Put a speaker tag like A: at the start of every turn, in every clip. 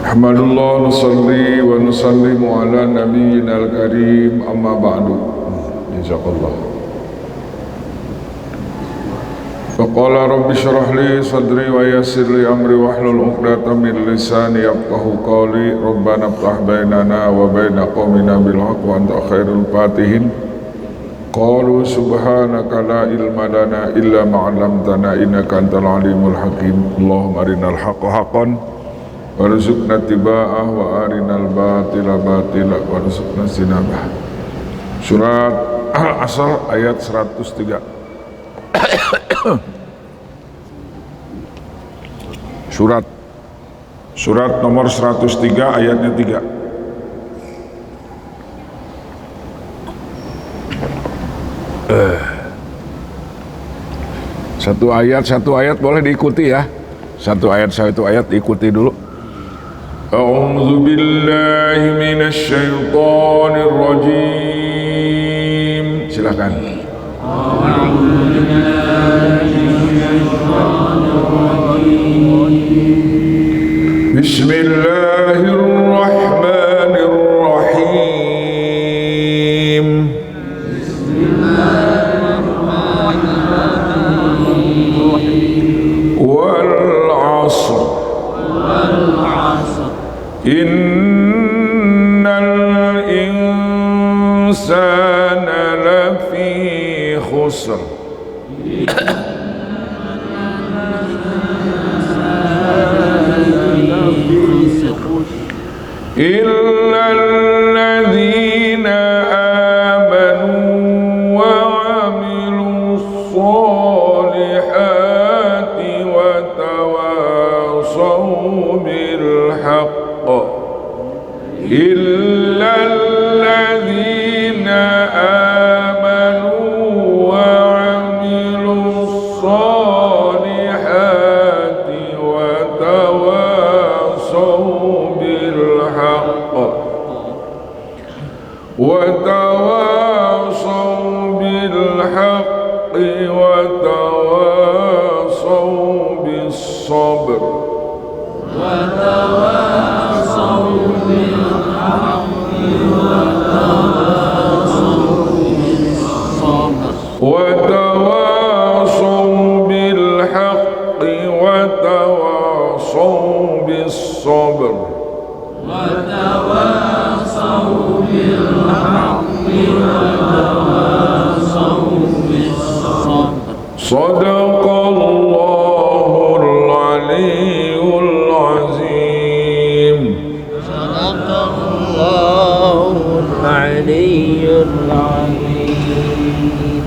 A: Alhamdulillah nusalli wa nusallimu ala nabiyyina al-karim amma ba'du. Jazakallah. Faqala rabbi shrah li sadri wa yassir li amri wahlul 'uqdatam min lisani yafqahu qawli. Rabbana iftah bainana wa baina qaumina bil haqq wa anta khairul fatihin. Qalu subhanaka la ilma lana illa ma 'allamtana innaka antal alimul hakim. Allahumma arinal haqqa haqqan warzuqna tiba'ah wa arinal batila batila warzuqna sinabah. Surat Al-Asr ayat 103. Surat nomor 103 ayatnya 3. Satu ayat boleh diikuti ya. Satu ayat diikuti dulu. A'udzu billahi minasy syaithanir rajim. Silakan. Bismillahirrahmanirrahim. Wal 'ashr. Innal insana lafi khusr. Illa alladhina amanu wa 'amilus solihati wa tawasaw bil haqq. Illa alladhina amanu wa 'amilus solihati wa tawasaw bil haqq wa tawasaw bil haqqi wa tawasaw bis sabr. وتواصوا بالحق وتواصوا بالصبر. صدق الله العلي العظيم.
B: صدق الله العلي العظيم.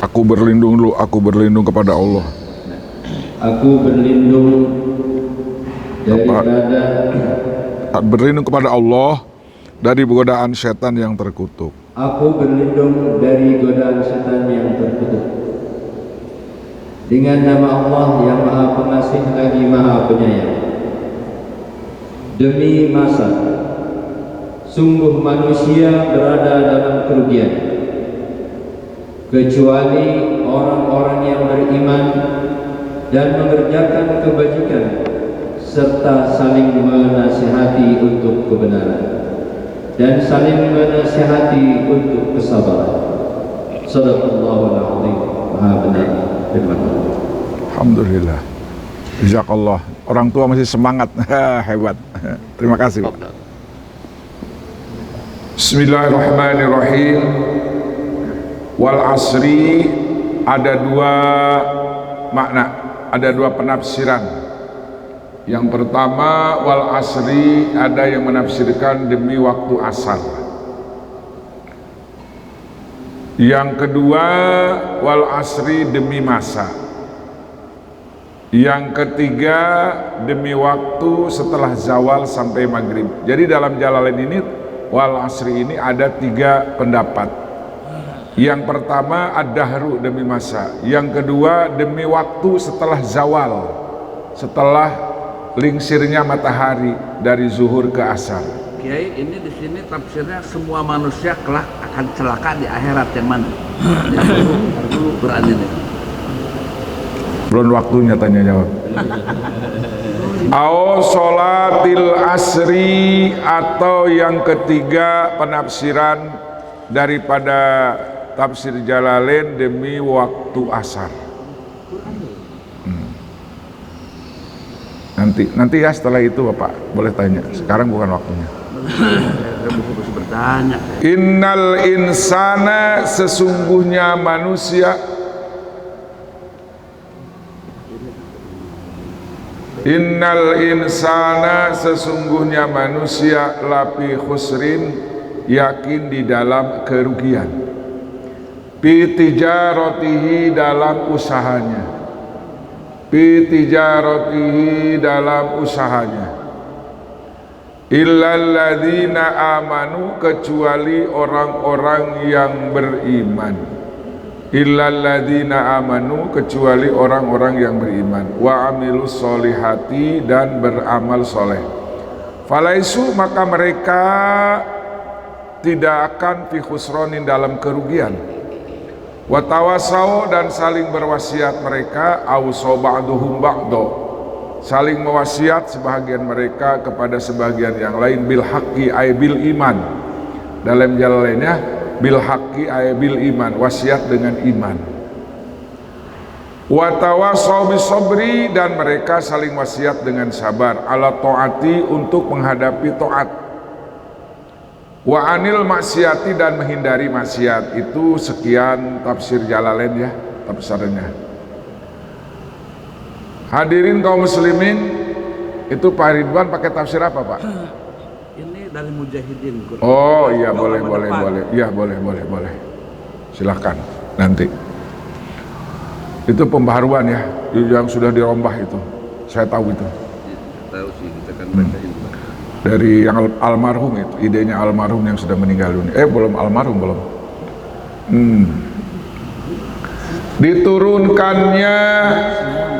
A: Aku berlindung dulu, aku berlindung kepada Allah.
B: Aku berlindung
A: kepada Allah dari godaan setan yang terkutuk.
B: Aku berlindung dari godaan setan yang terkutuk. Dengan nama Allah yang Maha Pengasih lagi Maha Penyayang. Demi masa, sungguh manusia berada dalam kerugian, kecuali orang-orang yang beriman dan mengerjakan kebajikan serta saling menasihati untuk kebenaran dan saling menasihati untuk kesabaran. Shadaqallahul azim. Maha benar firman Allah.
A: Alhamdulillah. Jazakallah. Orang tua masih semangat. Hebat. Terima kasih. Bismillahirrahmanirrahim. Wal asri, ada dua makna, ada dua penafsiran. Yang pertama, wal asri, ada yang menafsirkan demi waktu asar. Yang kedua, wal asri, demi masa. Yang ketiga, demi waktu setelah zawal sampai maghrib. Jadi dalam Jalalain ini, wal asri ini ada tiga pendapat. Yang pertama, ad-dahru, demi masa. Yang kedua, demi waktu setelah zawal, setelah lingsirnya matahari dari zuhur ke asar.
C: Kiai, ini di sini tafsirnya semua manusia kelak akan celaka di akhirat, yang mana? Yang dulu berani nih.
A: Belum waktunya tanya jawab. Au sholatil asri, atau yang ketiga penafsiran daripada tafsir Jalalain demi waktu asar. Nanti ya setelah itu Bapak boleh tanya. Sekarang bukan waktunya.
C: Harus bertanya.
A: Innal insana, sesungguhnya manusia. Innal insana, sesungguhnya manusia, lafi khusrin, yakin di dalam kerugian. Fi tijaratihi, dalam usahanya. Fi tijaratihi, dalam usahanya. Illal ladzina amanu, kecuali orang-orang yang beriman. Illal ladzina amanu, kecuali orang-orang yang beriman. Wa amilus solihati, dan beramal soleh. Falaisu, maka mereka tidak akan fi khusronin, dalam kerugian. Wa tawasau, dan saling berwasiat mereka, awsau ba'duhum ba'do, saling mewasiat sebahagian mereka kepada sebagian yang lain, bil haqqi ay bil iman. Dalam jalan lainnya bil haqqi ay bil iman, wasiat dengan iman. Wa tawasau bis sabri, dan mereka saling wasiat dengan sabar, ala taati, untuk menghadapi taat. Wa anil maksiati, dan menghindari maksiat. Itu sekian tafsir Jalalain ya, tafsirnya. Hadirin kaum muslimin, itu Pak Ridwan pakai tafsir apa Pak?
C: Ini dari Mujahidin.
A: Oh iya, boleh. Iya boleh. Silahkan nanti. Itu pembaharuan ya, yang sudah dirombah itu. Saya tahu itu.
C: Tahu sih, kita kan bacain.
A: Dari yang almarhum itu, idenya almarhum yang sudah meninggal dunia. Belum almarhum belum.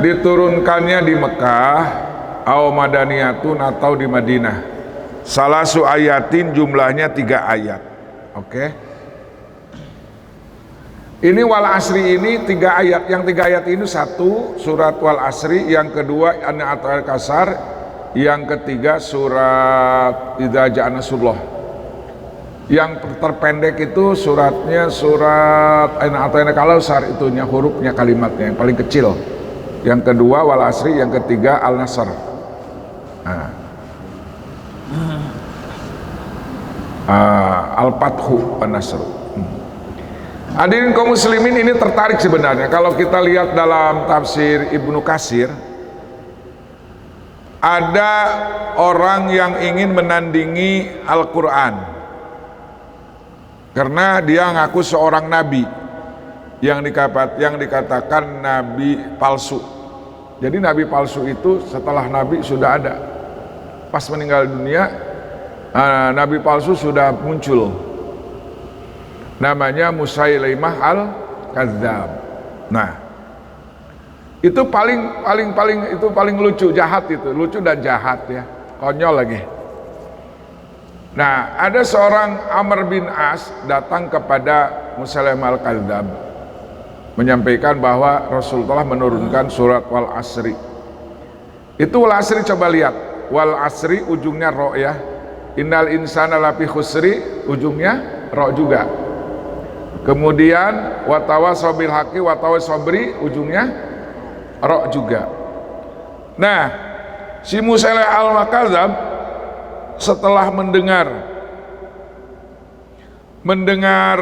A: Diturunkannya di Mekah, au madaniyatun, atau di Madinah. Salasu ayatin, jumlahnya 3 ayat. Oke. Ini wal asri, ini 3 ayat. Yang 3 ayat ini satu surat wal asri, yang kedua an-nahl kasar, yang ketiga surat idza ja'a nasrullah. Yang terpendek itu suratnya surat Aina Kausar, itunya hurufnya, kalimatnya yang paling kecil. Yang kedua wal asri, yang ketiga al-nasr. Al-fathu an-nasr. Hadirin kaum muslimin, ini tertarik sebenarnya kalau kita lihat dalam tafsir Ibnu Katsir. Ada orang yang ingin menandingi Al-Quran karena dia ngaku seorang nabi yang dikatakan nabi palsu. Jadi nabi palsu itu setelah nabi sudah ada. Pas meninggal dunia, nabi palsu sudah muncul. Namanya Musailimah al-Kadzdzab. Nah, itu paling lucu, jahat itu, lucu dan jahat ya, konyol lagi. Nah, ada seorang Amr bin As datang kepada Musailimah al-Kadzdzab menyampaikan bahwa Rasulullah menurunkan surat wal asri. Itu wal asri, coba lihat, wal asri ujungnya ro ya. Innal insana lafi khusri, ujungnya ro juga. Kemudian watawasaw bil haqqi watawasaw sabri, ujungnya ro juga. Nah, si Musailimah al-Kadzdzab setelah mendengar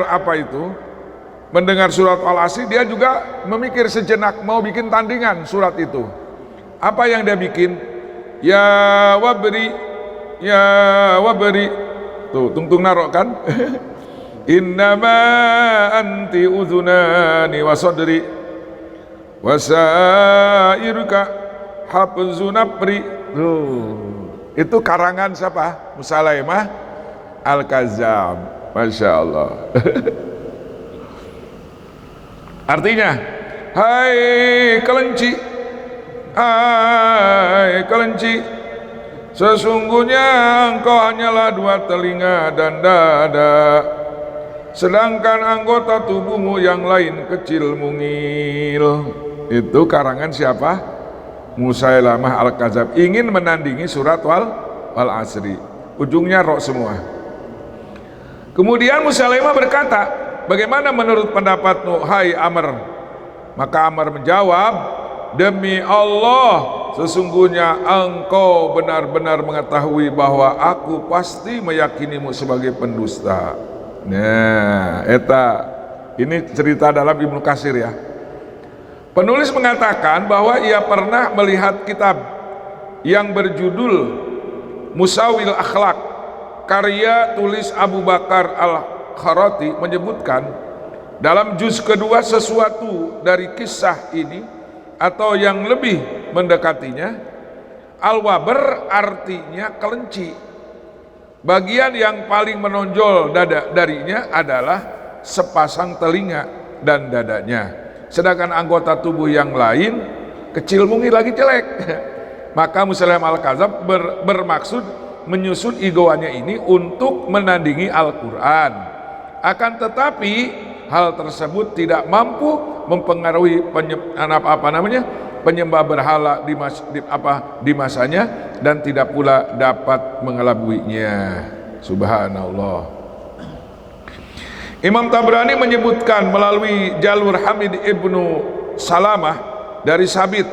A: apa itu? Mendengar surat Al-Asri, dia juga memikir sejenak mau bikin tandingan surat itu. Apa yang dia bikin? Ya wabri, ya wabri. Tuh, tungtung narok kan? Innama anti udhunani wa sadri wasairuka habzunapri. Itu karangan siapa? Musailimah al-Kadzdzab. Masya Allah. Artinya, hai kelinci, sesungguhnya engkau hanyalah 2 telinga dan dada, sedangkan anggota tubuhmu yang lain kecil mungil. Itu karangan siapa? Musailamah Al-Kadzab, ingin menandingi surat wal asri. Ujungnya ro semua. Kemudian Musailamah berkata, bagaimana menurut pendapatmu hai Amr? Maka Amr menjawab, demi Allah, sesungguhnya engkau benar-benar mengetahui bahwa aku pasti meyakinimu sebagai pendusta. Nah, ini cerita dalam Ibnu Katsir ya. Penulis mengatakan bahwa ia pernah melihat kitab yang berjudul Musawil Akhlak, karya tulis Abu Bakar Al-Kharati, menyebutkan dalam juz kedua sesuatu dari kisah ini atau yang lebih mendekatinya. Al-Wabr artinya kelinci. Bagian yang paling menonjol darinya adalah sepasang telinga dan dadanya. Sedangkan anggota tubuh yang lain kecil mungil lagi jelek. Maka Musailamah Al-Kadzab bermaksud menyusun igoannya ini untuk menandingi Al-Quran. Akan tetapi hal tersebut tidak mampu mempengaruhi penyembah berhala di masanya, dan tidak pula dapat mengelabuinya. Subhanallah. Imam Tabrani menyebutkan melalui jalur Hamid ibnu Salamah dari Sabit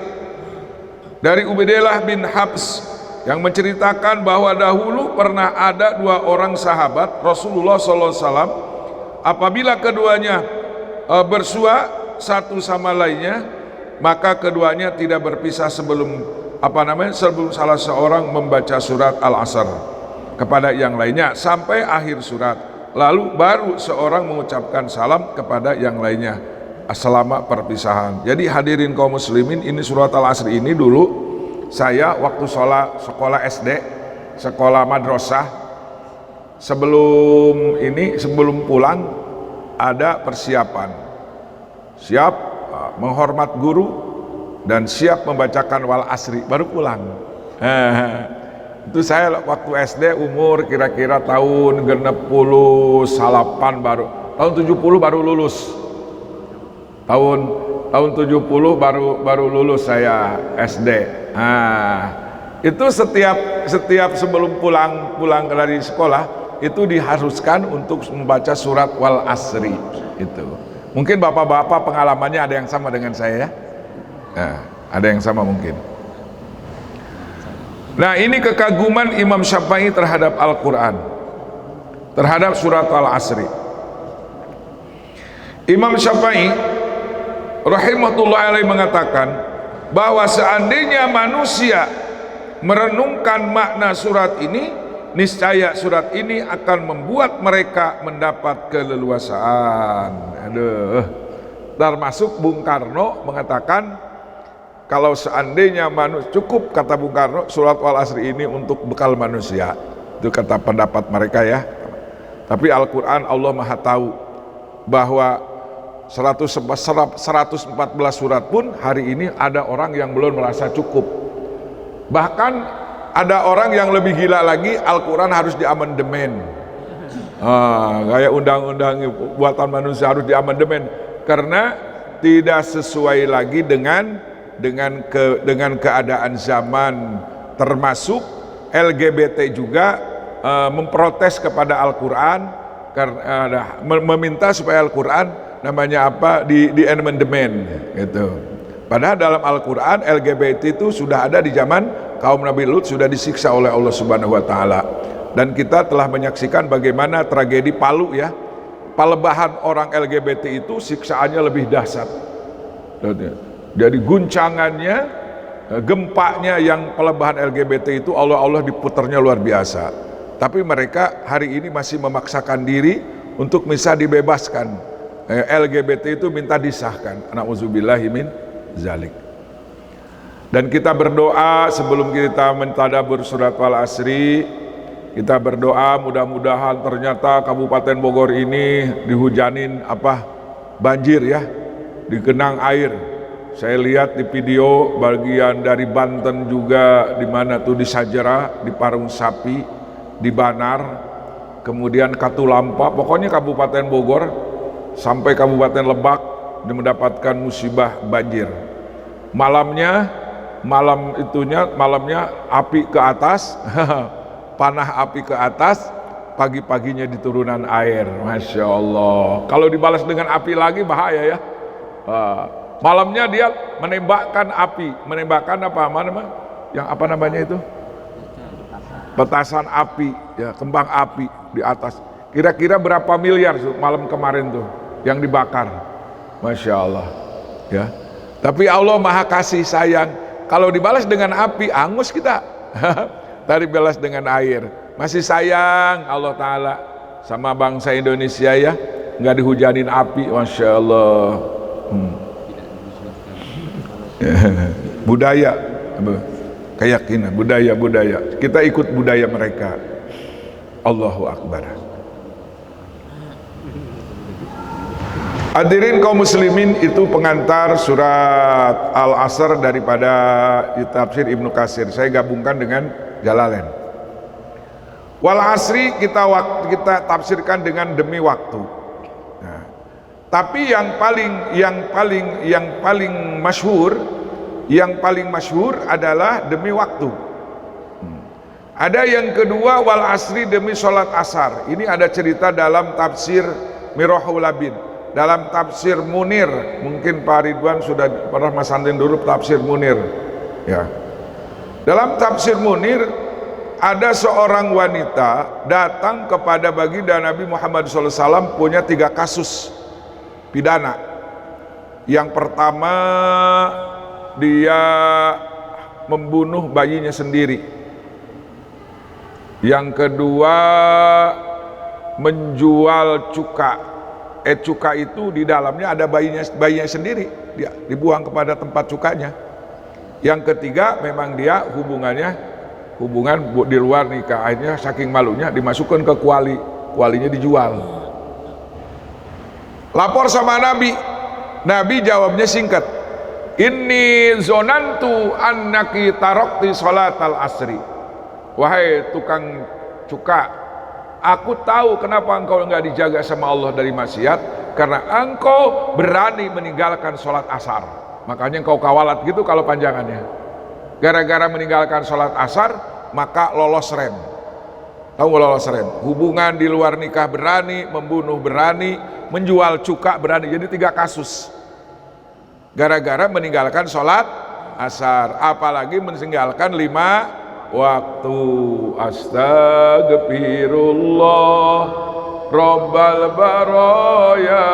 A: dari Ubaidillah bin Habs yang menceritakan bahwa dahulu pernah ada dua orang sahabat Rasulullah SAW. Apabila keduanya bersua satu sama lainnya, maka keduanya tidak berpisah sebelum salah seorang membaca surat Al-Asr kepada yang lainnya sampai akhir surat. Lalu baru seorang mengucapkan salam kepada yang lainnya selama perpisahan. Jadi hadirin kaum muslimin, ini surat Al-Asr ini dulu saya waktu sekolah SD, sekolah madrasah, sebelum pulang ada persiapan, siap menghormat guru dan siap membacakan wal asri baru pulang. Itu saya waktu SD umur kira-kira tahun 68 baru, tahun 70 baru lulus. Tahun 70 baru lulus saya SD. Itu setiap sebelum pulang dari sekolah itu diharuskan untuk membaca surat wal asri itu. Mungkin bapak-bapak pengalamannya ada yang sama dengan saya ya. Ada yang sama mungkin. Nah, ini kekaguman Imam Syafi'i terhadap Al-Quran, terhadap surat Al-Asri. Imam Syafi'i rahimahullah alaihi mengatakan bahwa seandainya manusia merenungkan makna surat ini, niscaya surat ini akan membuat mereka mendapat keleluasaan. Termasuk Bung Karno mengatakan, kalau seandainya cukup, kata Bung Karno, surat Al-Asri ini untuk bekal manusia. Itu kata pendapat mereka ya. Tapi Al-Quran Allah Maha tahu bahwa 114 surat pun hari ini ada orang yang belum merasa cukup. Bahkan ada orang yang lebih gila lagi, Al-Quran harus diamandemen. Kayak undang-undang buatan manusia harus diamandemen karena tidak sesuai lagi dengan keadaan zaman, termasuk LGBT juga memprotes kepada Al-Quran karena meminta supaya Al-Quran di amandemen gitu. Padahal dalam Al-Quran LGBT itu sudah ada di zaman kaum Nabi Lut, sudah disiksa oleh Allah Subhanahu wa taala. Dan kita telah menyaksikan bagaimana tragedi Palu ya. Pelebahan orang LGBT itu siksaannya lebih dahsyat. Jadi guncangannya, gempanya yang pelebahan LGBT itu Allah diputarnya luar biasa. Tapi mereka hari ini masih memaksakan diri untuk bisa dibebaskan. LGBT itu minta disahkan. Na'udzubillahi min zalik. Dan kita berdoa sebelum kita mentadabbur surat Al-Asri, kita berdoa mudah-mudahan ternyata Kabupaten Bogor ini dihujanin banjir ya, digenang air. Saya lihat di video bagian dari Banten juga, di mana tuh di Sajera, di Parung Sapi, di Banar, kemudian Katulampa, pokoknya Kabupaten Bogor sampai Kabupaten Lebak mendapatkan musibah banjir. Malamnya api ke atas, panah api ke atas, pagi-paginya di turunan air. Masya Allah. Kalau dibalas dengan api lagi bahaya ya. Malamnya dia menembakkan api, menembakkan apa namanya itu? Petasan api, ya, kembang api di atas. Kira-kira berapa miliar malam kemarin tuh yang dibakar? Masya Allah, ya. Tapi Allah Maha Kasih Sayang. Kalau dibalas dengan api, angus kita. Tadi balas dengan air. Masih sayang Allah Ta'ala sama bangsa Indonesia ya. Nggak dihujanin api, Masya Allah. Budaya, keyakinan, budaya. Kita ikut budaya mereka. Allahu Akbar. Hadirin kaum muslimin, itu pengantar surat Al-Asr daripada tafsir Ibnu Katsir. Saya gabungkan dengan Jalalain. Wal asri kita tafsirkan dengan demi waktu. Nah, tapi yang paling masyhur adalah demi waktu. Ada yang kedua wal asri demi sholat asar. Ini ada cerita dalam tafsir Mirahul Labid. Dalam tafsir Munir, mungkin Pak Ridwan sudah pernah Mas Andin dulu tafsir Munir ya. Dalam tafsir Munir ada seorang wanita datang kepada baginda Nabi Muhammad SAW punya 3 kasus pidana. Yang pertama, dia membunuh bayinya sendiri. Yang kedua, menjual cuka. Cuka itu di dalamnya ada bayinya sendiri, dia dibuang kepada tempat cukanya. Yang ketiga, memang dia hubungan di luar nikah, akhirnya saking malunya dimasukkan ke kualinya dijual. Lapor sama Nabi jawabnya singkat, inni zonantu annaki tarokti sholatal asri. Wahai tukang cuka, aku tahu kenapa engkau enggak dijaga sama Allah dari maksiat, karena engkau berani meninggalkan sholat asar. Makanya engkau kawalat gitu kalau panjangannya. Gara-gara meninggalkan sholat asar, maka lolos rem. Tahu nggak lolos rem? Hubungan di luar nikah berani, membunuh berani, menjual cuka berani. Jadi 3 kasus. Gara-gara meninggalkan sholat asar, apalagi meninggalkan 5 waktu. Astagfirullah Rabbal baraya,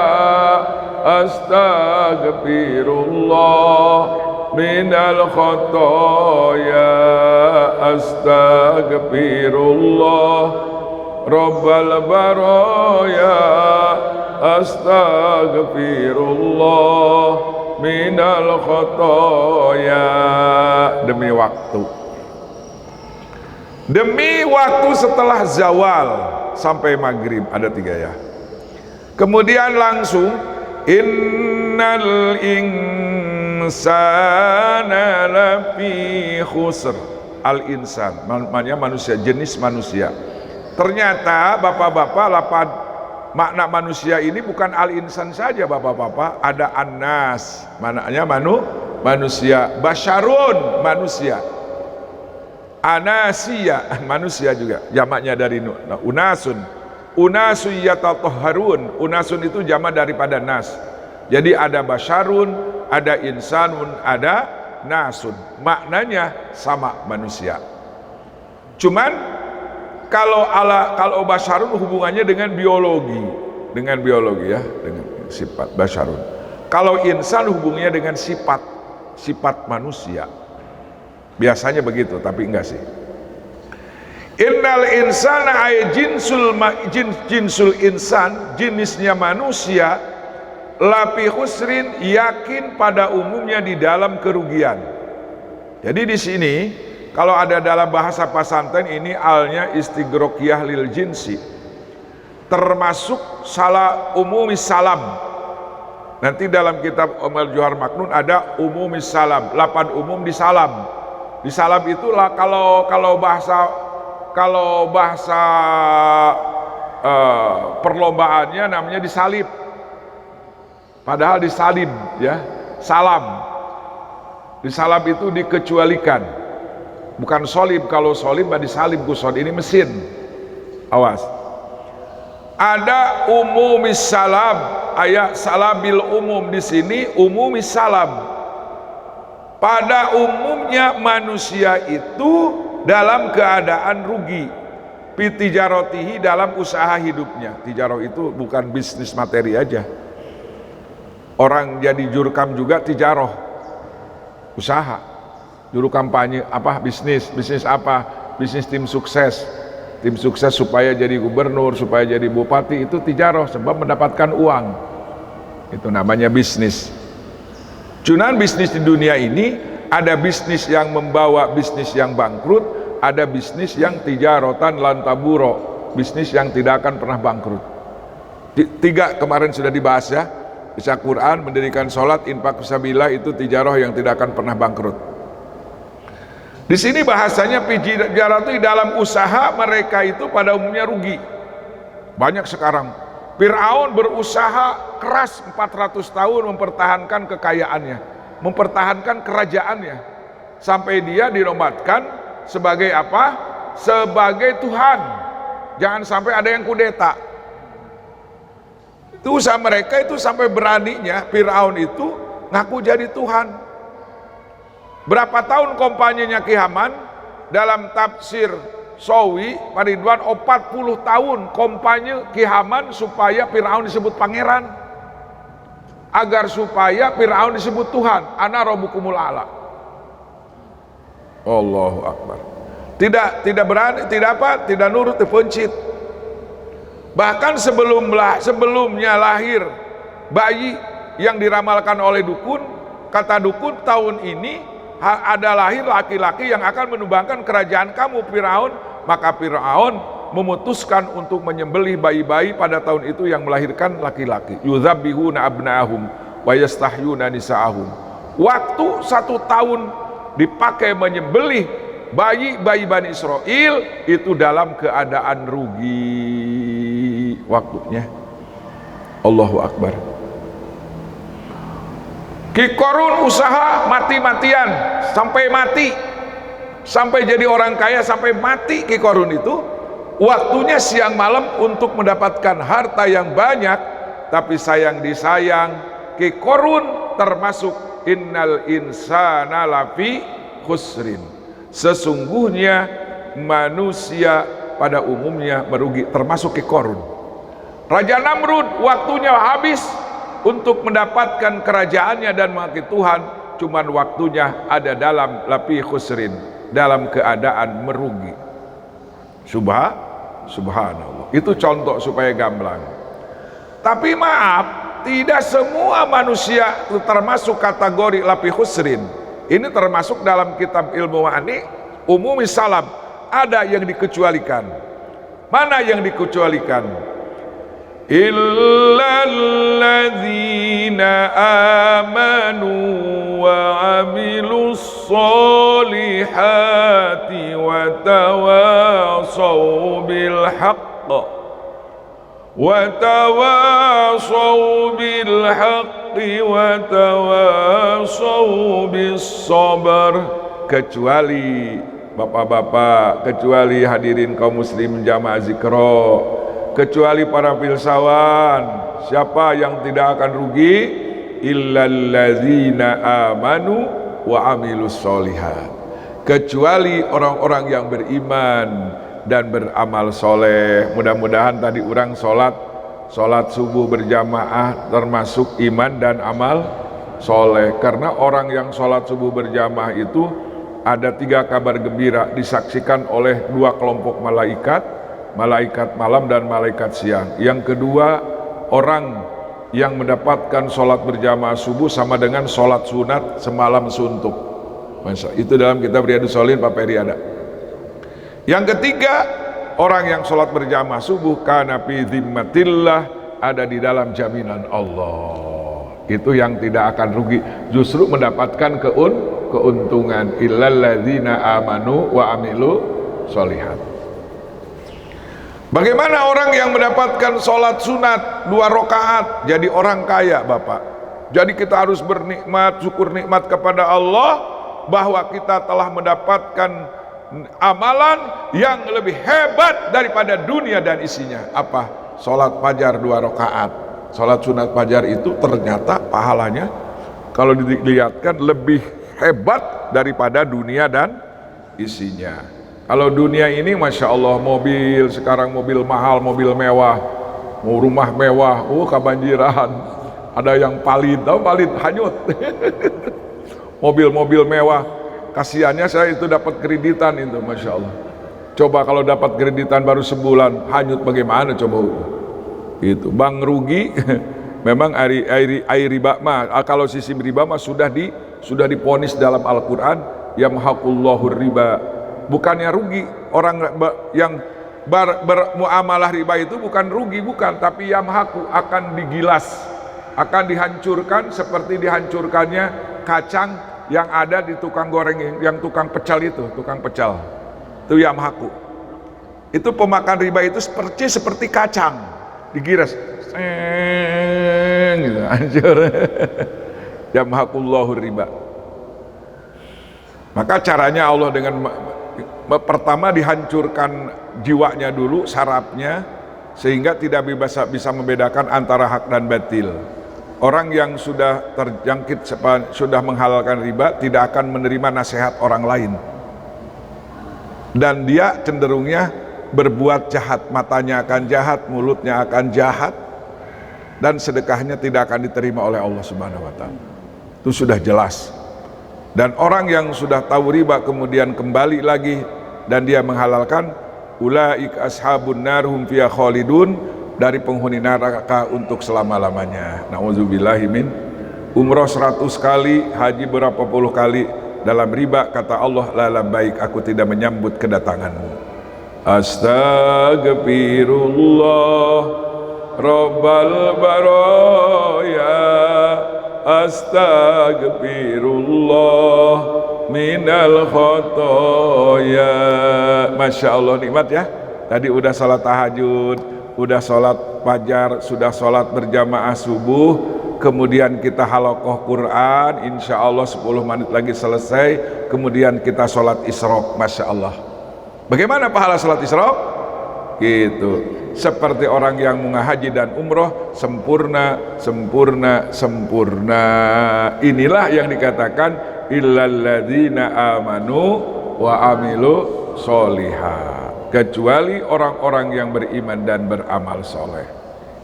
A: astagfirullah minal khotoya, astagfirullah Rabbal baraya, astagfirullah minal khotoya. Demi waktu. Demi waktu setelah zawal sampai maghrib, ada 3 ya. Kemudian langsung innal insana lafi khusr. Al insan, maknanya manusia, jenis manusia. Ternyata bapak-bapak, makna manusia ini bukan al insan saja bapak-bapak, ada annas, maknanya manusia, basyarun manusia. Anasia manusia juga, jamaknya dari unasun. Unasun yatatahharun. Unasun itu jamak daripada nas. Jadi ada basyarun, ada insanun, ada nasun. Maknanya sama manusia. Cuman kalau basyarun hubungannya dengan biologi ya, dengan sifat basyarun. Kalau insan hubungannya dengan sifat manusia. Biasanya begitu, tapi enggak sih. Innal insana ay jinsul insan, jenisnya manusia, lafi khusrin, yakin pada umumnya di dalam kerugian. Jadi di sini kalau ada dalam bahasa pesantren ini alnya istighraqiyah lil jinsi. Termasuk salah umumis salam. Nanti dalam kitab Ummul Johar Maknun ada umumis salam, 8 umum di salam. Di salam itulah kalau bahasa perlombaannya namanya disalib. Padahal disalib ya, salam. Disalab itu dikecualikan. Bukan solib, kalau solib disalib kusod, ini mesin. Awas. Ada umumis salab, ayat salabil umum di sini umumis salab. Pada umumnya manusia itu dalam keadaan rugi. Pitijarotihi, dalam usaha hidupnya. Tijaroh itu bukan bisnis materi aja. Orang jadi jurkam juga tijaroh, usaha. Juru kampanye apa? Bisnis apa? Bisnis tim sukses. Tim sukses supaya jadi gubernur, supaya jadi bupati, itu tijaroh, sebab mendapatkan uang. Itu namanya bisnis. Cuman bisnis di dunia ini ada bisnis yang membawa bisnis yang bangkrut, ada bisnis yang tijarotan lantaburo, bisnis yang tidak akan pernah bangkrut. Tiga kemarin sudah dibahas ya. Baca Quran, mendirikan sholat, infak fisabilillah, itu tijaroh yang tidak akan pernah bangkrut. Di sini bahasanya tijarah itu dalam usaha mereka itu pada umumnya rugi. Banyak sekarang. Fir'aun berusaha keras 400 tahun mempertahankan kekayaannya, mempertahankan kerajaannya, sampai dia dinobatkan sebagai apa? Sebagai Tuhan. Jangan sampai ada yang kudeta. Itu usaha mereka itu sampai beraninya Fir'aun itu ngaku jadi Tuhan. Berapa tahun kampanyenya Ki Haman dalam tafsir Sawi Pak Ridwan, 40 tahun kampanye Ki Haman supaya Fir'aun disebut pangeran, agar supaya Fir'aun disebut Tuhan. Ana rabbukumul a'la. Allahu Akbar. Tidak berani, tidak nurut, dipencit. Bahkan sebelumnya lahir bayi yang diramalkan oleh dukun, kata dukun tahun ini ada lahir laki-laki yang akan menumbangkan kerajaan kamu Firaun. Maka Firaun memutuskan untuk menyembelih bayi-bayi pada tahun itu yang melahirkan laki-laki. Yuzabbihuna abna'ahum wa yastahyuna nisa'ahum. Waktu 1 tahun dipakai menyembelih bayi-bayi Bani Israel itu dalam keadaan rugi waktunya. Allahu Akbar. Ki Qarun usaha mati-matian sampai mati, sampai jadi orang kaya, sampai mati. Ki Qarun itu waktunya siang malam untuk mendapatkan harta yang banyak, tapi sayang disayang Ki Qarun termasuk innal insana lafi khusrin, sesungguhnya manusia pada umumnya merugi, termasuk Ki Qarun. Raja Namrud waktunya habis untuk mendapatkan kerajaannya dan mengakui Tuhan, cuman waktunya ada dalam lafi khusrin, dalam keadaan merugi. Subhanallah. Itu contoh supaya gamblang. Tapi maaf, tidak semua manusia itu termasuk kategori lafi khusrin. Ini termasuk dalam kitab ilmu wa'ani umumi salam, ada yang dikecualikan. Mana yang dikecualikan? Illalladzina amanu wa amilus solihati wa tawasaw bil haqq wa tawasaw bil haqqi wa tawasaw bis sabar. Kecuali bapak-bapak, kecuali hadirin kaum muslim jamaah zikro, kecuali para filsawan, siapa yang tidak akan rugi? Illalladzina amanu wa amilus solihat, kecuali orang-orang yang beriman dan beramal soleh. Mudah-mudahan tadi orang sholat subuh berjamaah termasuk iman dan amal soleh. Karena orang yang sholat subuh berjamaah itu ada 3 kabar gembira disaksikan oleh 2 kelompok malaikat, malaikat malam dan malaikat siang. Yang kedua, orang yang mendapatkan sholat berjamaah subuh sama dengan sholat sunat semalam suntuk. Masa itu dalam kitab Riyadhus Shalihin Pak Peri ada. Yang ketiga, orang yang sholat berjamaah subuh kana fi dzimmatillah, ada di dalam jaminan Allah. Itu yang tidak akan rugi, justru mendapatkan keuntungan. Illalladzina amanu wa amilu sholihat. Bagaimana orang yang mendapatkan sholat sunat 2 rakaat jadi orang kaya, Bapak? Jadi kita harus bernikmat, syukur nikmat kepada Allah bahwa kita telah mendapatkan amalan yang lebih hebat daripada dunia dan isinya. Apa? Sholat fajar 2 rakaat. Sholat sunat fajar itu ternyata pahalanya kalau dilihatkan lebih hebat daripada dunia dan isinya. Kalau dunia ini Masya Allah, mobil, sekarang mobil mahal, mobil mewah, mau rumah mewah, kebanjiran, ada yang palit, palit hanyut. Mobil-mobil mewah, kasihannya saya itu dapat kreditan itu, Masya Allah. Coba kalau dapat kreditan baru sebulan, hanyut bagaimana coba itu. Bang rugi. Memang air riba mah, kalau sisi riba mah sudah diponis dalam Al-Quran, yamhaqullahu riba. Bukannya rugi, orang yang bermuamalah riba itu bukan rugi, bukan, tapi yamhaqu, akan digilas, akan dihancurkan seperti dihancurkannya kacang yang ada di tukang goreng, yang tukang pecel itu, itu yamhaqu. Itu pemakan riba itu seperti kacang digiras, gitu, hancur. Yamhaqullahu riba. Maka caranya Allah dengan pertama dihancurkan jiwanya dulu, sarafnya, sehingga tidak bisa membedakan antara hak dan batil. Orang yang sudah terjangkit, sudah menghalalkan riba, tidak akan menerima nasihat orang lain, dan dia cenderungnya berbuat jahat. Matanya akan jahat, mulutnya akan jahat, dan sedekahnya tidak akan diterima oleh Allah Subhanahu wa Ta'ala. Itu sudah jelas. Dan orang yang sudah tahu riba kemudian kembali lagi dan dia menghalalkan, ulaika ashabun nar hum fiha khalidun, dari penghuni neraka untuk selama-lamanya. Nauzubillahi min. Umroh 100 kali, haji berapa puluh kali dalam riba, kata Allah, la baik, aku tidak menyambut kedatanganmu. Astagfirullah Rabbal baraya, astagfirullah minal khotoya. Masya Allah, nikmat ya. Tadi udah sholat tahajud, udah sholat fajar, sudah sholat berjamaah subuh, kemudian kita halaqah Quran, insya Allah 10 menit lagi selesai, kemudian kita sholat isyraq. Masya Allah, bagaimana pahala sholat isyraq? Gitu, seperti orang yang haji dan umroh, sempurna, sempurna, sempurna. Inilah yang dikatakan illalladzina amanu wa amilu sholihah, kecuali orang-orang yang beriman dan beramal soleh.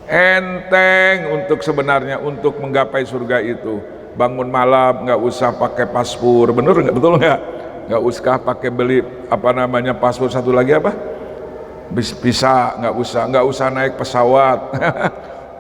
A: Enteng untuk sebenarnya untuk menggapai surga itu. Bangun malam nggak usah pakai paspor, bener nggak, betul nggak? Nggak usah pakai beli paspor satu lagi apa? Bisa, nggak usah naik pesawat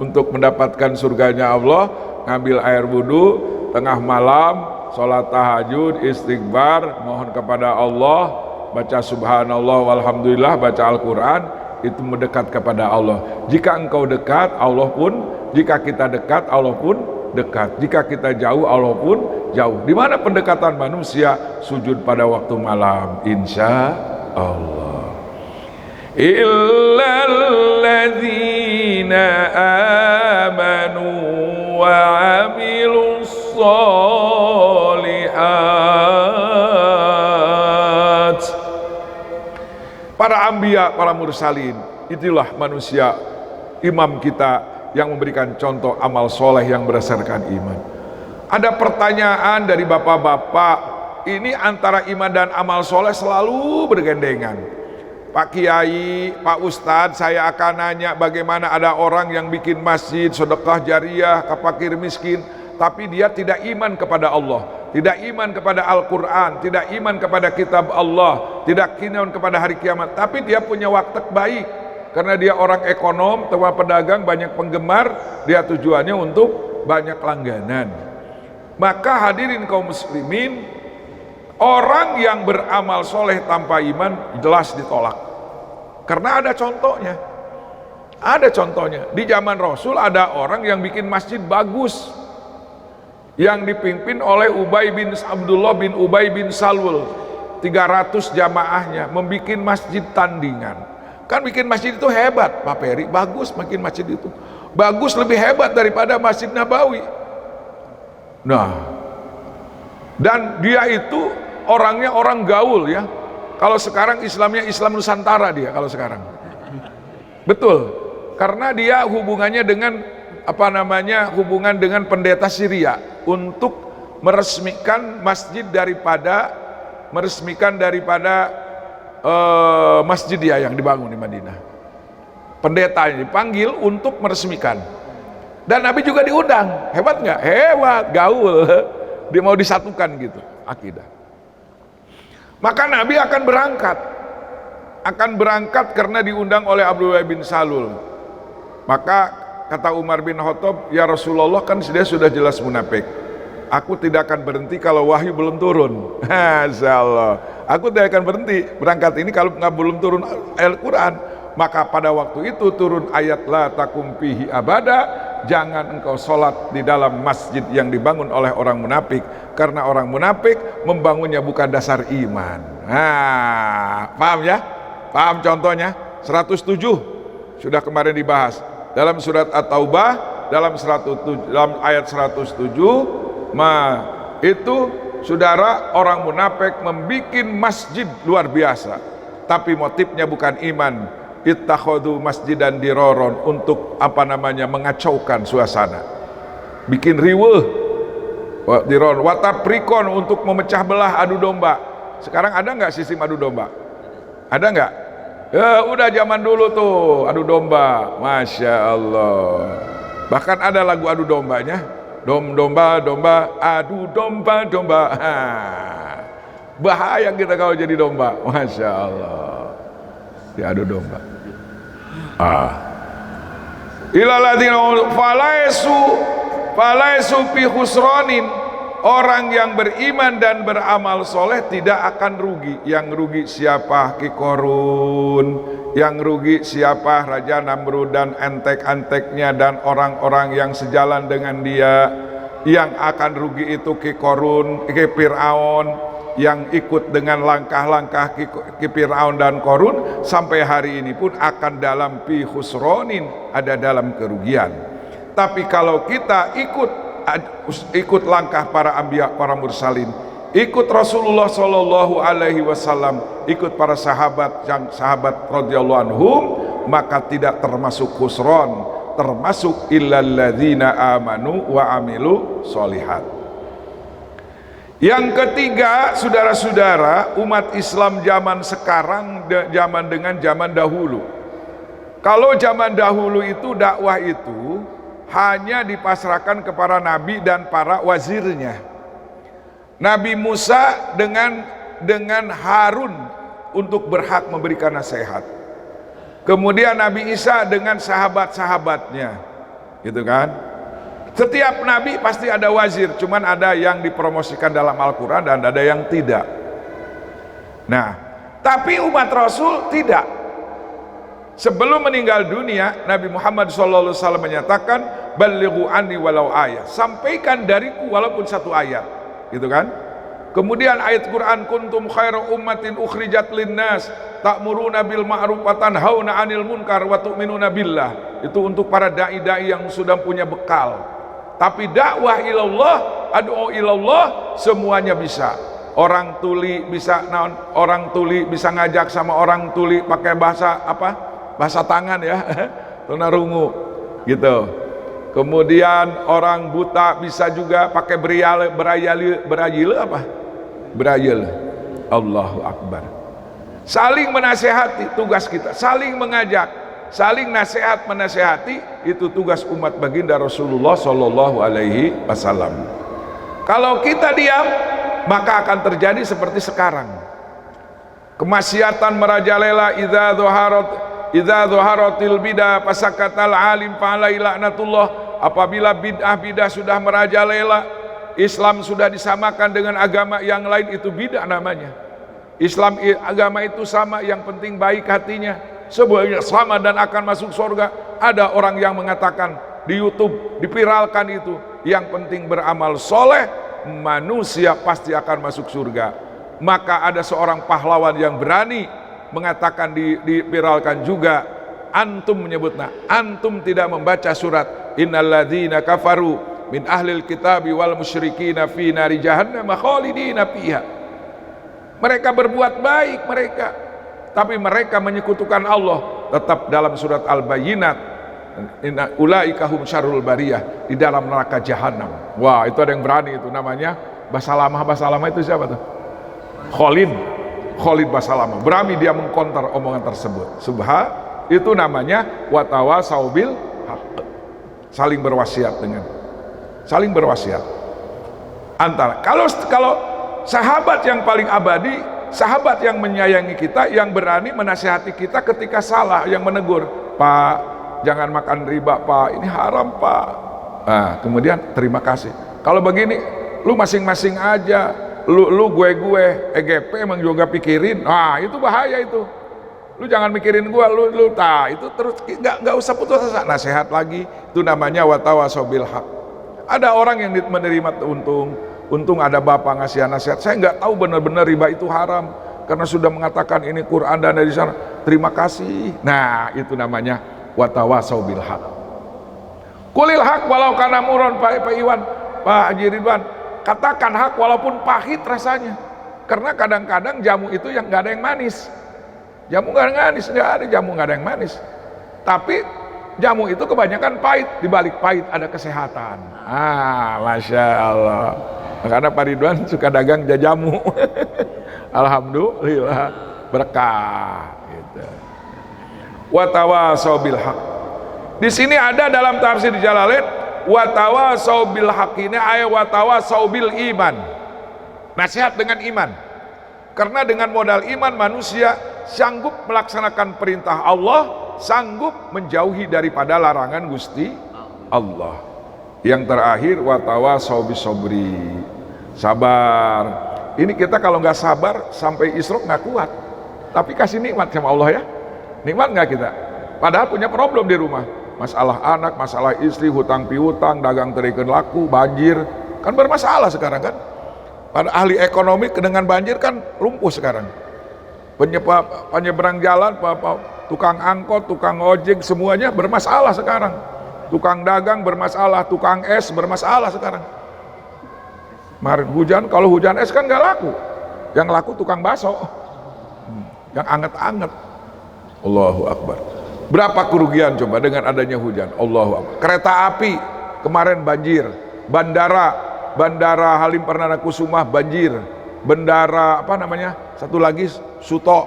A: untuk mendapatkan surganya Allah. Ngambil air wudhu tengah malam, sholat tahajud, istighfar, mohon kepada Allah, baca subhanallah walhamdulillah, baca Al-Quran, itu mendekat kepada Allah. Jika engkau dekat, Allah pun, jika kita dekat, Allah pun dekat. Jika kita jauh, Allah pun jauh. Di mana pendekatan manusia? Sujud pada waktu malam, insya Allah. Illalladzina amanu wa amilus sholihat. Para anbiya, para mursalin, itulah manusia, imam kita yang memberikan contoh amal soleh yang berdasarkan iman. Ada pertanyaan dari bapak-bapak, ini antara iman dan amal soleh selalu bergandengan. Pak Kiai, Pak Ustadz, saya akan nanya, bagaimana ada orang yang bikin masjid, sedekah jariah ke fakir miskin, tapi dia tidak iman kepada Allah, tidak iman kepada Al-Quran, tidak iman kepada kitab Allah, tidak iman kepada hari kiamat, tapi dia punya waktek baik, karena dia orang ekonom, tua pedagang, banyak penggemar, dia tujuannya untuk banyak langganan. Maka hadirin kaum muslimin, orang yang beramal soleh tanpa iman jelas ditolak. Karena ada contohnya. Ada contohnya. Di zaman Rasul ada orang yang bikin masjid bagus, yang dipimpin oleh Abdullah bin Ubay bin Salul. 300 jamaahnya membikin masjid tandingan. Kan bikin masjid itu hebat, Pak Peri, bagus bikin masjid itu. Bagus, lebih hebat daripada Masjid Nabawi. Nah, dan dia itu orangnya orang gaul ya. Kalau sekarang Islamnya Islam Nusantara dia kalau sekarang. Betul. Karena dia hubungannya dengan hubungan dengan pendeta Syria untuk meresmikan daripada masjid dia yang dibangun di Madinah. Pendeta ini dipanggil untuk meresmikan. Dan Nabi juga diundang. Hebat nggak? Hebat, gaul. Dia mau disatukan gitu, akidah. Maka Nabi akan berangkat karena diundang oleh Abdullah bin Salul. Maka kata Umar bin Khattab, ya Rasulullah, kan dia sudah jelas munafik. Aku tidak akan berhenti kalau wahyu belum turun. Masya Allah. Aku tidak akan berhenti berangkat ini kalau belum turun Al-Quran. Maka pada waktu itu turun ayat la takum fihi abada, jangan engkau sholat di dalam masjid yang dibangun oleh orang munafik, karena orang munafik membangunnya bukan dasar iman. Paham ya? Paham contohnya? 107 sudah kemarin dibahas dalam surat At-Taubah, dalam ayat 107. Itu saudara, orang munafik membikin masjid luar biasa, tapi motifnya bukan iman. Ittakhadhu masjidan diroron, untuk mengacaukan suasana, bikin riweuh, diroron, wataprikon, untuk memecah belah, adu domba. Sekarang ada nggak sistem adu domba? Ada nggak? Ya udah, zaman dulu tuh adu domba, masya Allah. Bahkan ada lagu adu dombanya, domba, adu domba. Bahaya kita kalau jadi domba, masya Allah, diadu domba. Ilaladina falaisu fi khusranin, orang yang beriman dan beramal soleh tidak akan rugi. Yang rugi siapa? Ki Korun. Yang rugi siapa? Raja Namrud dan antek-anteknya dan orang-orang yang sejalan dengan dia. Yang akan rugi itu Ki Korun, Ki Fir'aun, yang ikut dengan langkah-langkah Ki Fir'aun dan Korun, sampai hari ini pun akan dalam fi khusronin, ada dalam kerugian. Tapi kalau kita ikut langkah para anbiya, para mursalin, ikut Rasulullah Shallallahu Alaihi Wasallam, ikut para sahabat radhiyallahu anhum, maka tidak termasuk khusron, termasuk illalladzina amanu wa amilu sholihat. Yang ketiga, saudara-saudara, umat Islam zaman sekarang dengan zaman dahulu. Kalau zaman dahulu itu dakwah itu hanya dipasrahkan kepada Nabi dan para wazirnya. Nabi Musa dengan Harun untuk berhak memberikan nasihat. Kemudian Nabi Isa dengan sahabat-sahabatnya, gitu kan? Setiap nabi pasti ada wazir, cuman ada yang dipromosikan dalam Al-Quran dan ada yang tidak. Nah, tapi umat Rasul tidak. Sebelum meninggal dunia, Nabi Muhammad SAW menyatakan, balighu anni walau ayat, sampaikan dariku walaupun satu ayat, gitu kan? Kemudian ayat Quran, kuntum khairu ummatin ukhrijat linnas ta'muruna bil ma'ruf wa tanhauna 'anil munkar wa tu'minuna billah. Itu untuk para dai-dai yang sudah punya bekal. Tapi dakwah ilallah, ad'u ilallah, semuanya bisa. Orang tuli bisa ngajak sama orang tuli pakai bahasa bahasa tangan ya, tunarungu gitu. Kemudian orang buta bisa juga pakai berayal. Allahu Akbar. Saling menasehati, tugas kita. Saling mengajak, saling nasihat menasehati, itu tugas umat baginda Rasulullah Shallallahu Alaihi Wasallam. Kalau kita diam, maka akan terjadi seperti sekarang. Kemaksiatan merajalela, idza dhaharatil bidah fasakatal alim fa'alai la'natullah. Apabila bid'ah sudah merajalela, Islam sudah disamakan dengan agama yang lain, itu bid'ah namanya. Islam agama itu sama, yang penting baik hatinya, semuanya sama dan akan masuk surga. Ada orang yang mengatakan di YouTube, dipiralkan itu, yang penting beramal soleh, manusia pasti akan masuk surga. Maka ada seorang pahlawan yang berani mengatakan, dipiralkan juga, antum menyebutnya, antum tidak membaca surat innalladzina kafaru min ahlil kitabi wal musyrikina fi nari jahannam khalidina fiha. Mereka berbuat baik mereka, tapi mereka menyekutukan Allah. Tetap dalam surat Al-Bayyinat, inna ulaika hum syarrul bariyah, di dalam neraka jahanam. Wah, itu ada yang berani, itu namanya Basalamah. Basalamah itu siapa tuh? Khalid Basalamah. Berani dia mengkonter omongan tersebut. Itu namanya watawasau bil haqq. Saling berwasiat antara kalau sahabat yang paling abadi, sahabat yang menyayangi kita, yang berani menasihati kita ketika salah, yang menegur, Pak jangan makan riba Pak, ini haram Pak. Nah, kemudian terima kasih. Kalau begini, lu masing-masing aja, lu gue EGP emang juga pikirin, nah itu bahaya itu. Lu jangan mikirin gua, lu itu terus nggak usah putus asa, nasihat lagi. Itu namanya watawasau bil haq. Ada orang yang menerima untung ada bapak ngasih nasihat, saya nggak tahu benar-benar riba itu haram karena sudah mengatakan ini Quran dan dari sana, terima kasih. Nah, itu namanya watawasau bil haq. Kulil haq walau kana muron, Pak Iwan, Pak Haji Ridwan, katakan hak walaupun pahit rasanya, karena kadang-kadang jamu itu yang nggak ada yang manis. Jamu nggak ada jamu nggak ada yang manis. Tapi jamu itu kebanyakan pahit, di balik pahit ada kesehatan. Masya Allah. Karena Pak Ridwan suka dagang jamu. Alhamdulillah berkah. Gitu. Watawasau bil haq. Di sini ada dalam tafsir Jalalain, watawasau bil haq ini ayat watawasau bil iman. Nasihat dengan iman. Karena dengan modal iman manusia sanggup melaksanakan perintah Allah, sanggup menjauhi daripada larangan Gusti Allah. Yang terakhir watawasau bisobri, sabar. Ini kita kalau nggak sabar sampai isrok nggak kuat. Tapi kasih nikmat sama Allah ya. Nikmat nggak kita? Padahal punya problem di rumah, masalah anak, masalah istri, hutang piutang, dagang terikeun laku, banjir, kan bermasalah sekarang kan. Pada ahli ekonomi dengan banjir kan lumpuh sekarang. Penyeberang jalan, tukang angkot, tukang ojek, semuanya bermasalah sekarang. Tukang dagang bermasalah, tukang es bermasalah sekarang. Kemarin hujan, kalau hujan es kan nggak laku. Yang laku tukang bakso, yang anget-anget. Allahu Akbar. Berapa kerugian coba dengan adanya hujan? Allahu Akbar. Kereta api kemarin banjir, Bandara Halim Perdana Kusuma banjir, Bandara satu lagi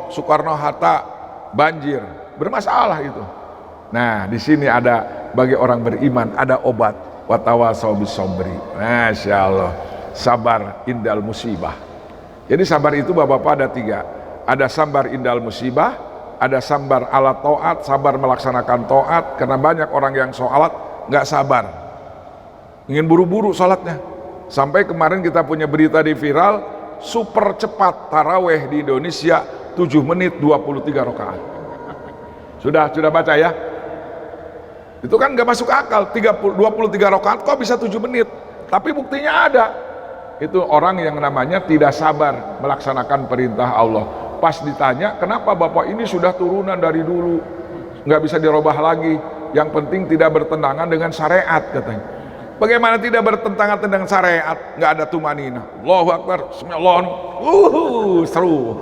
A: Soekarno Hatta banjir, bermasalah itu. Nah, di sini ada bagi orang beriman ada obat, watawasau bisobri. Masya Allah, sabar indal musibah. Jadi sabar itu bapak-bapak ada 3. Ada sabar indal musibah, ada sabar ala taat, sabar melaksanakan taat. Karena banyak orang yang sholat nggak sabar, ingin buru-buru sholatnya. Sampai kemarin kita punya berita di viral, super cepat taraweh di Indonesia 7 menit 23 rakaat. Sudah baca ya? Itu kan nggak masuk akal, 23 rakaat kok bisa 7 menit? Tapi buktinya ada. Itu orang yang namanya tidak sabar melaksanakan perintah Allah. Pas ditanya, kenapa Bapak ini sudah turunan dari dulu, nggak bisa dirubah lagi, yang penting tidak bertentangan dengan syariat katanya. Bagaimana tidak bertentangan dengan syariat? Nggak ada tumanina. Allahu Akbar, Bismillah, seru.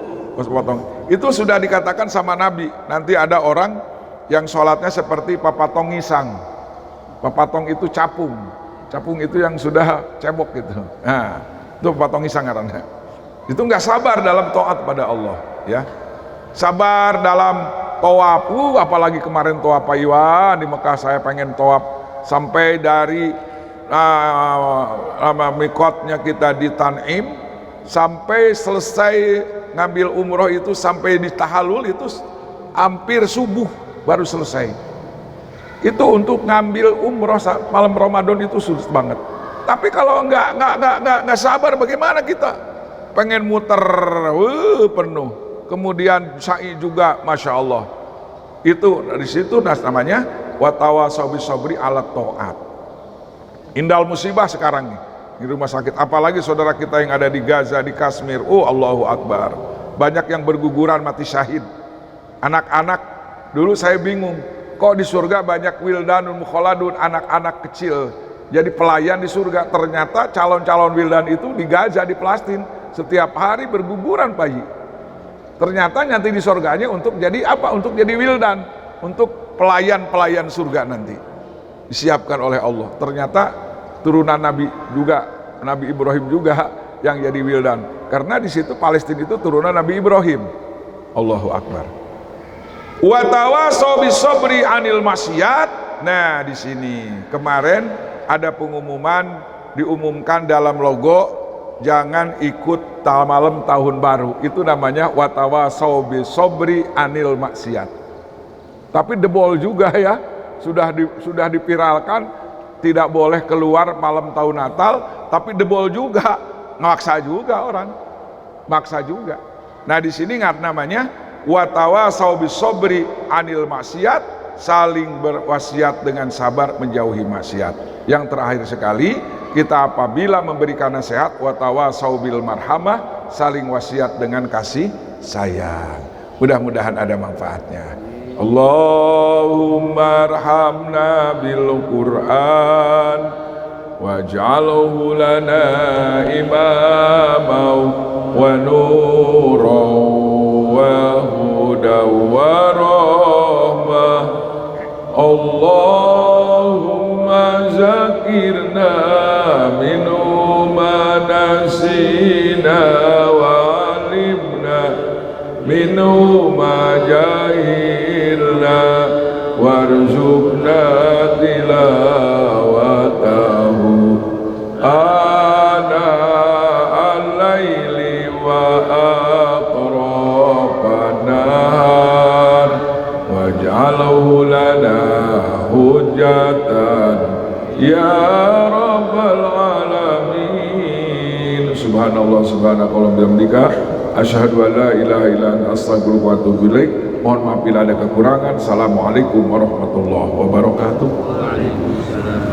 A: Itu sudah dikatakan sama Nabi. Nanti ada orang yang sholatnya seperti papatong ngisang. Papatong itu capung itu yang sudah cebok gitu. Nah, itu papatong ngisang karena itu nggak sabar dalam taat pada Allah, ya. Sabar dalam tawaf. Apalagi kemarin tawaf Pak Iwan di Mekah, saya pengen tawaf sampai dari mikotnya kita di Tanim sampai selesai ngambil umroh itu, sampai di Tahallul itu hampir subuh baru selesai. Itu untuk ngambil umroh malam Ramadan itu sulit banget. Tapi kalau nggak sabar, bagaimana kita? Pengen muter penuh, kemudian sa'i juga, masya Allah. Itu dari situ namanya watawasau bisobri alat taat. Indal musibah sekarang nih di rumah sakit, apalagi saudara kita yang ada di Gaza, di Kashmir. Allahu Akbar, banyak yang berguguran mati syahid. Anak-anak, dulu saya bingung, kok di surga banyak wildanun mukhaladun, anak-anak kecil jadi pelayan di surga. Ternyata calon-calon wildan itu di Gaza, di Palestina, setiap hari berguguran Pak Haji. Ternyata nanti di surganya untuk jadi apa? Untuk jadi wildan, untuk pelayan-pelayan surga nanti disiapkan oleh Allah. Ternyata turunan Nabi juga, Nabi Ibrahim juga yang jadi wildan, karena di situ Palestina itu turunan Nabi Ibrahim. Allahu Akbar. Wa tawasau bisabri anil maksiat. Nah, di sini kemarin ada pengumuman, diumumkan dalam logo, jangan ikut malam tahun baru. Itu namanya wa tawasau bisabri anil maksiat. Tapi debol juga ya, sudah dipiralkan, tidak boleh keluar malam tahun Natal, tapi debol juga, maksa juga orang, maksa juga. Nah di sini namanya wa tawasau bisabri anil maksiat, saling berwasiat dengan sabar menjauhi maksiat. Yang terakhir sekali, kita apabila memberikan nasihat wa tawasau bil marhamah, saling wasiat dengan kasih sayang. Mudah-mudahan ada manfaatnya. Allahumma arhamna bil Qur'an waj'alhu lana imamaw wa nuran wa hudan wa rahmah. Allahumma zakirna minhu ma nasina wa alimna minhu ma jahilna warzuqna tilawatahu ana al-laili wa atrafan nahar waj'alhu lana hujjatan ya rabbal alamin. Subhanallah subhanakallah bihamdika asyhadu an la ilaha illa anta astaghfiruka wa atubu ilaik. Mohon maaf bila ada kekurangan. Assalamualaikum warahmatullahi wabarakatuh.
C: Waalaikumsalam.